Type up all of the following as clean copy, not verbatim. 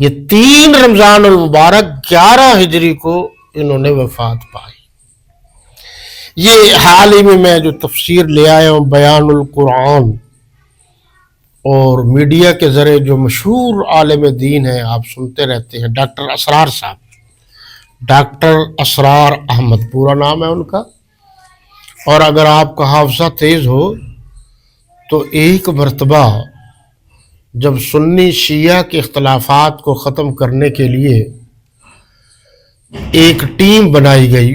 یہ 3 رمضان المبارک 11 ہجری کو انہوں نے وفات پائی۔ یہ حال ہی میں جو تفسیر لے آیا ہوں بیان القرآن، اور میڈیا کے ذریعے جو مشہور عالم دین ہیں، آپ سنتے رہتے ہیں، ڈاکٹر اسرار صاحب، ڈاکٹر اسرار احمد پورا نام ہے ان کا۔ اور اگر آپ کا حافظہ تیز ہو تو ایک مرتبہ جب سنی شیعہ کے اختلافات کو ختم کرنے کے لیے ایک ٹیم بنائی گئی،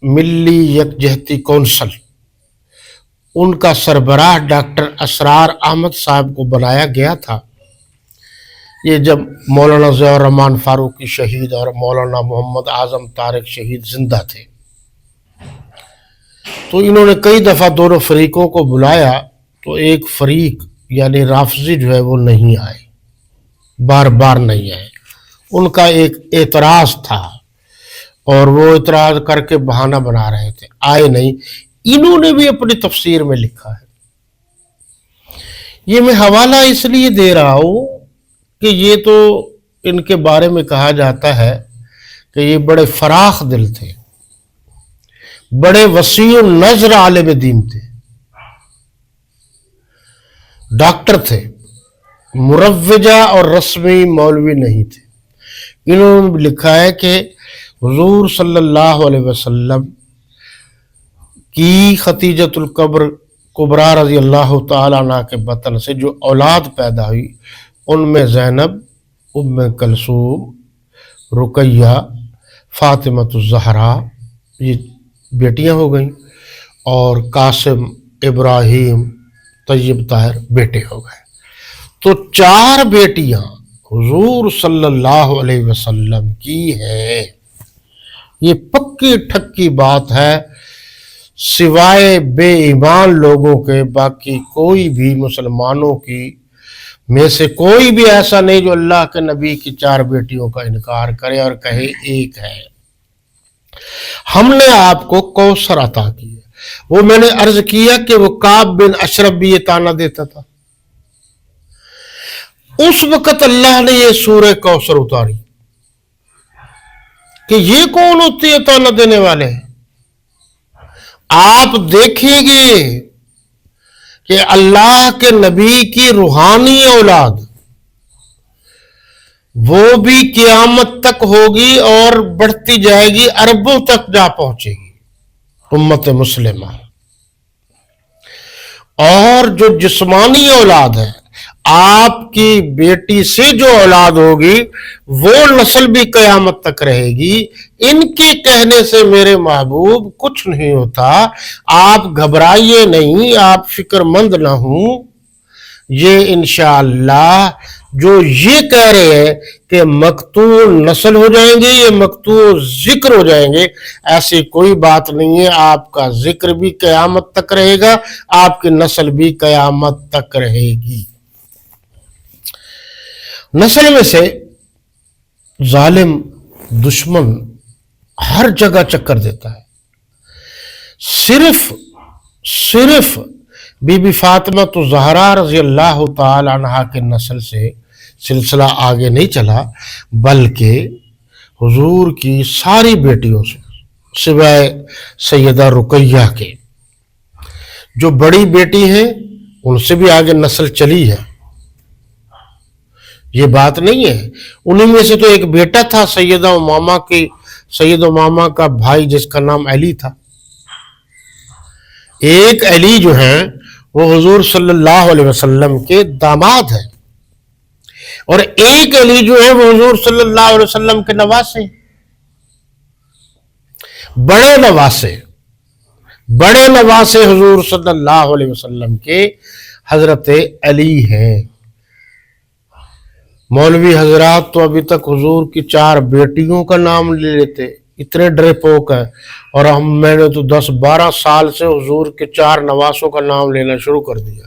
ملی یکجہتی کونسل، ان کا سربراہ ڈاکٹر اسرار احمد صاحب کو بنایا گیا تھا۔ یہ جب مولانا ضیاء الرحمن فاروقی شہید اور مولانا محمد اعظم طارق شہید زندہ تھے، تو انہوں نے کئی دفعہ دونوں فریقوں کو بلایا، تو ایک فریق یعنی رافضی جو ہے وہ نہیں آئے، بار بار نہیں آئے۔ ان کا ایک اعتراض تھا اور وہ اعتراض کر کے بہانہ بنا رہے تھے، آئے نہیں۔ انہوں نے بھی اپنی تفسیر میں لکھا ہے۔ یہ میں حوالہ اس لیے دے رہا ہوں کہ یہ تو ان کے بارے میں کہا جاتا ہے کہ یہ بڑے فراخ دل تھے، بڑے وسیع النظر عالم دین تھے، ڈاکٹر تھے، مروجہ اور رسمی مولوی نہیں تھے۔ انہوں نے لکھا ہے کہ حضور صلی اللہ علیہ وسلم کی خدیجۃ الکبریٰ رضی اللہ تعالیٰ عنہ کے بطن سے جو اولاد پیدا ہوئی، ان میں زینب، ام کلثوم، رقیہ، فاطمۃ الزہرا یہ بیٹیاں ہو گئیں، اور قاسم، ابراہیم، طیب طاہر بیٹے ہو گئے۔ تو 4 بیٹیاں حضور صلی اللہ علیہ وسلم کی ہیں۔ یہ پکی ٹھکی بات ہے، سوائے بے ایمان لوگوں کے باقی کوئی بھی مسلمانوں کی میں سے کوئی بھی ایسا نہیں جو اللہ کے نبی کی 4 بیٹیوں کا انکار کرے اور کہے ایک ہے۔ ہم نے آپ کو کوثر عطا کی ہے۔ وہ میں نے عرض کیا کہ وہ کعب بن اشرف بھی یہ تانا دیتا تھا۔ اس وقت اللہ نے یہ سورہ کوثر اتاری کہ یہ کون ہوتی ہے تانا دینے والے؟ آپ دیکھیں گے کہ اللہ کے نبی کی روحانی اولاد وہ بھی قیامت تک ہوگی اور بڑھتی جائے گی، اربوں تک جا پہنچے گی امت مسلمہ۔ اور جو جسمانی اولاد ہے، آپ کی بیٹی سے جو اولاد ہوگی وہ نسل بھی قیامت تک رہے گی۔ ان کے کہنے سے میرے محبوب کچھ نہیں ہوتا، آپ گھبرائیے نہیں، آپ فکر مند نہ ہوں۔ یہ انشاءاللہ جو یہ کہہ رہے ہیں کہ مقطوع نسل ہو جائیں گے، یہ مقطوع ذکر ہو جائیں گے، ایسی کوئی بات نہیں ہے۔ آپ کا ذکر بھی قیامت تک رہے گا، آپ کی نسل بھی قیامت تک رہے گی۔ نسل میں سے ظالم دشمن ہر جگہ چکر دیتا ہے، صرف بی بی فاطمہ الزہرا رضی اللہ تعالی عنہا کے نسل سے سلسلہ آگے نہیں چلا، بلکہ حضور کی ساری بیٹیوں سے سوائے سیدہ رقیہ کے، جو بڑی بیٹی ہیں ان سے بھی آگے نسل چلی ہے۔ یہ بات نہیں ہے، انہی میں سے تو ایک بیٹا تھا سید امامہ کا بھائی جس کا نام علی تھا۔ ایک علی جو ہیں وہ حضور صلی اللہ علیہ وسلم کے داماد ہیں، اور ایک علی جو ہے وہ حضور صلی اللہ علیہ وسلم کے نواسے، بڑے نواسے حضور صلی اللہ علیہ وسلم کے حضرت علی ہیں۔ مولوی حضرات تو ابھی تک حضور کی 4 بیٹیوں کا نام لے لیتے، اتنے ڈرے پوک ہیں، اور میں نے تو 10-12 سال سے حضور کے 4 نواسوں کا نام لینا شروع کر دیا۔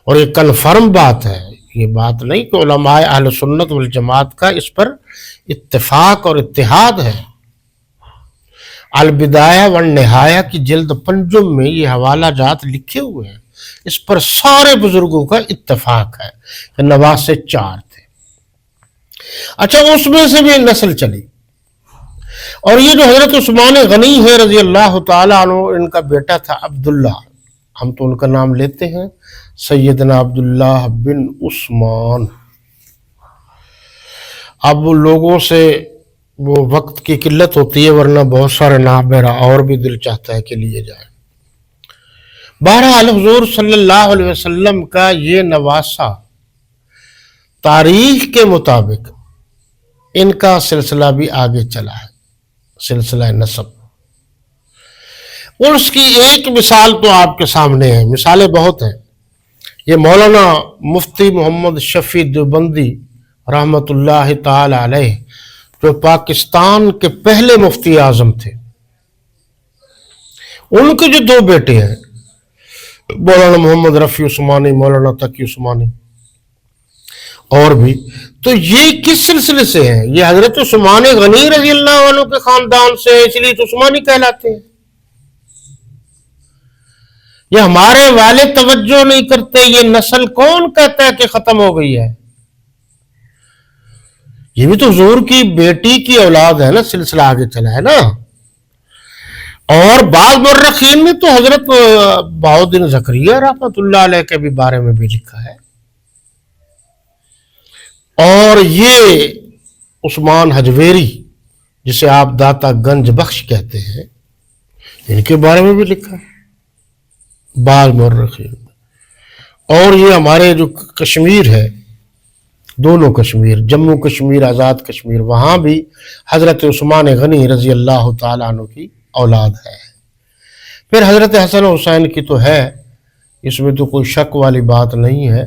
اور یہ کنفرم بات ہے، یہ بات نہیں کہ علماء اہل سنت والجماعت کا اس پر اتفاق اور اتحاد ہے۔ البدایہ والنہایہ کی جلد 5 میں یہ حوالہ جات لکھے ہوئے ہیں، اس پر سارے بزرگوں کا اتفاق ہے کہ نواسے 4 تھے۔ اچھا اس میں سے بھی نسل چلی، اور یہ جو حضرت عثمان غنی ہے رضی اللہ تعالیٰ عنہ، ان کا بیٹا تھا عبداللہ، ہم تو ان کا نام لیتے ہیں سیدنا عبداللہ بن عثمان۔ اب لوگوں سے وہ وقت کی قلت ہوتی ہے، ورنہ بہت سارے نام میرا اور بھی دل چاہتا ہے کہ لیے جائیں۔ بہرحال حضور صلی اللہ علیہ وسلم کا یہ نواسہ، تاریخ کے مطابق ان کا سلسلہ بھی آگے چلا ہے، سلسلہ نسب۔ اور اس کی ایک مثال تو آپ کے سامنے ہے، مثالیں بہت ہیں۔ یہ مولانا مفتی محمد شفیع دیوبندی رحمۃ اللہ تعالی علیہ، جو پاکستان کے پہلے مفتی اعظم تھے، ان کے جو دو بیٹے ہیں، مولانا محمد رفیع عثمانی، مولانا تقی عثمانی اور بھی، تو یہ کس سلسلے سے ہیں؟ یہ حضرت عثمان غنی رضی اللہ عنہ کے خاندان سے، اس لیے تو عثمانی کہلاتے ہیں۔ یہ ہمارے والد توجہ نہیں کرتے، یہ نسل کون کہتا ہے کہ ختم ہو گئی ہے؟ یہ بھی تو حضور کی بیٹی کی اولاد ہے نا، سلسلہ آگے چلا ہے نا۔ اور بعض مورخین نے تو حضرت بہاؤالدین زکریا رحمۃ اللہ علیہ کے بھی بارے میں بھی لکھا ہے، اور یہ عثمان حجویری جسے آپ داتا گنج بخش کہتے ہیں، ان کے بارے میں بھی لکھا ہے بعض مورخین۔ اور یہ ہمارے جو کشمیر ہے، دونوں کشمیر، جموں کشمیر، آزاد کشمیر، وہاں بھی حضرت عثمان غنی رضی اللہ تعالیٰ عنہ کی اولاد ہے۔ پھر حضرت حسن حسین کی تو ہے، اس میں تو کوئی شک والی بات نہیں ہے،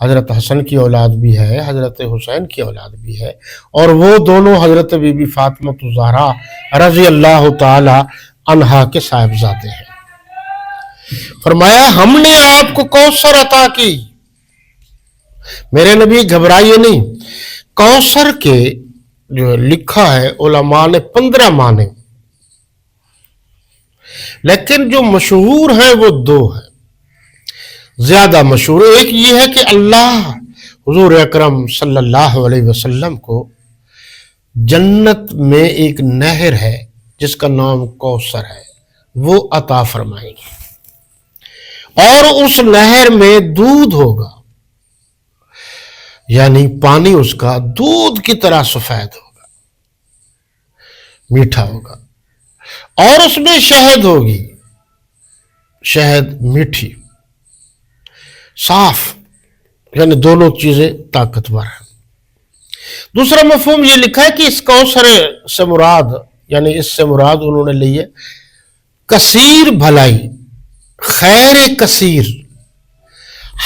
حضرت حسن کی اولاد بھی ہے، حضرت حسین کی اولاد بھی ہے، اور وہ دونوں حضرت بی بی فاطمہ الزہرا رضی اللہ تعالی عنہا کے صاحبزادے ہیں۔ فرمایا ہم نے آپ کو کوثر عطا کی، میرے نبی گھبرائیے نہیں۔ کوثر کے جو لکھا ہے علماء نے 15 معنی، لیکن جو مشہور ہیں وہ 2 ہیں، زیادہ مشہور۔ ایک یہ ہے کہ اللہ حضور اکرم صلی اللہ علیہ وسلم کو جنت میں ایک نہر ہے جس کا نام کوثر ہے، وہ عطا فرمائیں گے، اور اس نہر میں دودھ ہوگا، یعنی پانی اس کا دودھ کی طرح سفید ہوگا، میٹھا ہوگا، اور اس میں شہد ہوگی، شہد میٹھی، صاف، یعنی دونوں چیزیں طاقتور ہیں۔ دوسرا مفہوم یہ لکھا ہے کہ اس کوثر سے مراد، یعنی اس سے مراد انہوں نے لی ہے کثیر بھلائی، خیر کثیر،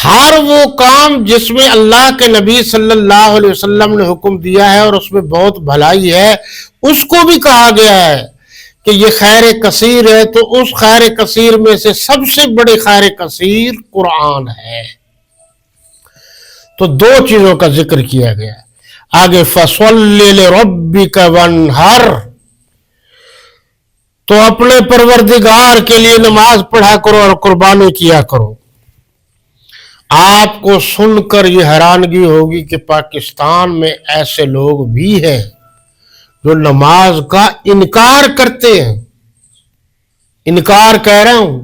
ہر وہ کام جس میں اللہ کے نبی صلی اللہ علیہ وسلم نے حکم دیا ہے اور اس میں بہت بھلائی ہے، اس کو بھی کہا گیا ہے کہ یہ خیر کثیر ہے۔ تو اس خیر کثیر میں سے سب سے بڑی خیر کثیر قرآن ہے۔ تو 2 چیزوں کا ذکر کیا گیا ہے آگے، فَصَلِّ لِرَبِّكَ وَانْحَرْ، تو اپنے پروردگار کے لیے نماز پڑھا کرو اور قربانی کیا کرو۔ آپ کو سن کر یہ حیرانگی ہوگی کہ پاکستان میں ایسے لوگ بھی ہیں جو نماز کا انکار کرتے ہیں، انکار کہہ رہا ہوں،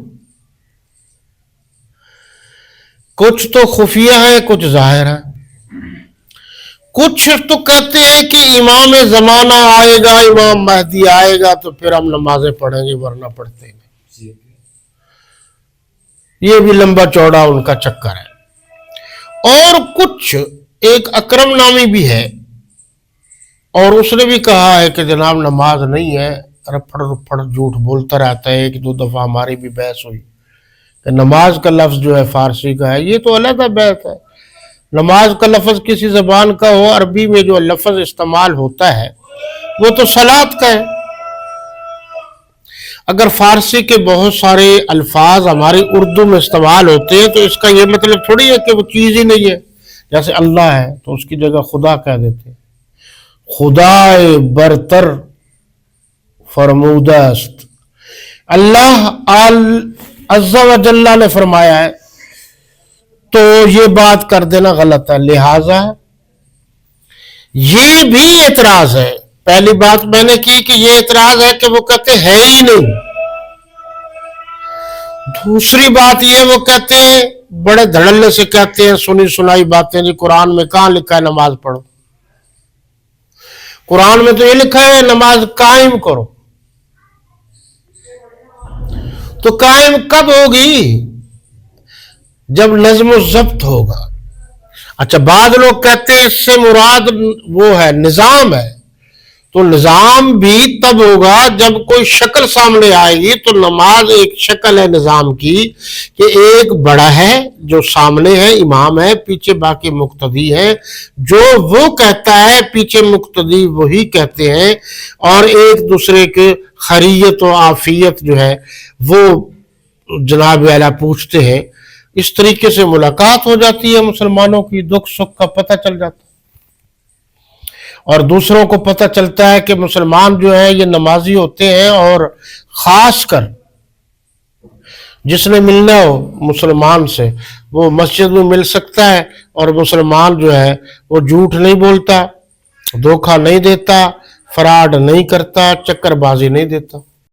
کچھ تو خفیہ ہیں، کچھ ظاہر ہیں۔ کچھ تو کہتے ہیں کہ امام زمانہ آئے گا، امام مہدی آئے گا تو پھر ہم نمازیں پڑھیں گے، ورنہ پڑھتے نہیں۔ یہ بھی لمبا چوڑا ان کا چکر ہے۔ اور کچھ، ایک اکرم نامی بھی ہے، اور اس نے بھی کہا ہے کہ جناب نماز نہیں ہے، رپھڑ رپھڑ جھوٹ بولتا رہتا ہے۔ 1-2 دفعہ ہماری بھی بحث ہوئی کہ نماز کا لفظ جو ہے فارسی کا ہے، یہ تو علیحدہ بحث ہے۔ نماز کا لفظ کسی زبان کا ہو، عربی میں جو لفظ استعمال ہوتا ہے وہ تو صلاۃ کا ہے۔ اگر فارسی کے بہت سارے الفاظ ہماری اردو میں استعمال ہوتے ہیں تو اس کا یہ مطلب تھوڑی ہے کہ وہ چیز ہی نہیں ہے۔ جیسے اللہ ہے تو اس کی جگہ خدا کہہ دیتے ہیں، خدائے برتر فرمودہ است۔ اللہ عز و جل نے فرمایا ہے تو یہ بات کر دینا غلط ہے۔ لہٰذا یہ بھی اعتراض ہے. پہلی بات میں نے کی کہ یہ اعتراض ہے کہ وہ کہتے ہیں ہی نہیں. دوسری بات یہ وہ کہتے ہیں بڑے دھڑلے سے کہتے ہیں سنی سنائی باتیں جی قرآن میں کہاں لکھا ہے نماز پڑھو. قرآن میں تو یہ لکھا ہے نماز قائم کرو. تو قائم کب ہوگی؟ جب نظم و ضبط ہوگا. اچھا بعض لوگ کہتے ہیں اس سے مراد وہ ہے نظام ہے. تو نظام بھی تب ہوگا جب کوئی شکل سامنے آئے گی. تو نماز ایک شکل ہے نظام کی کہ ایک بڑا ہے جو سامنے ہے امام ہے، پیچھے باقی مقتدی ہیں. جو وہ کہتا ہے پیچھے مقتدی وہی کہتے ہیں، اور ایک دوسرے کے خیریت و عافیت جو ہے وہ جناب اعلیٰ پوچھتے ہیں. اس طریقے سے ملاقات ہو جاتی ہے مسلمانوں کی، دکھ سکھ کا پتہ چل جاتا ہے، اور دوسروں کو پتہ چلتا ہے کہ مسلمان جو ہیں یہ نمازی ہوتے ہیں. اور خاص کر جس نے ملنا ہو مسلمان سے وہ مسجد میں مل سکتا ہے، اور مسلمان جو ہے وہ جھوٹ نہیں بولتا، دھوکہ نہیں دیتا، فراڈ نہیں کرتا، چکر بازی نہیں دیتا.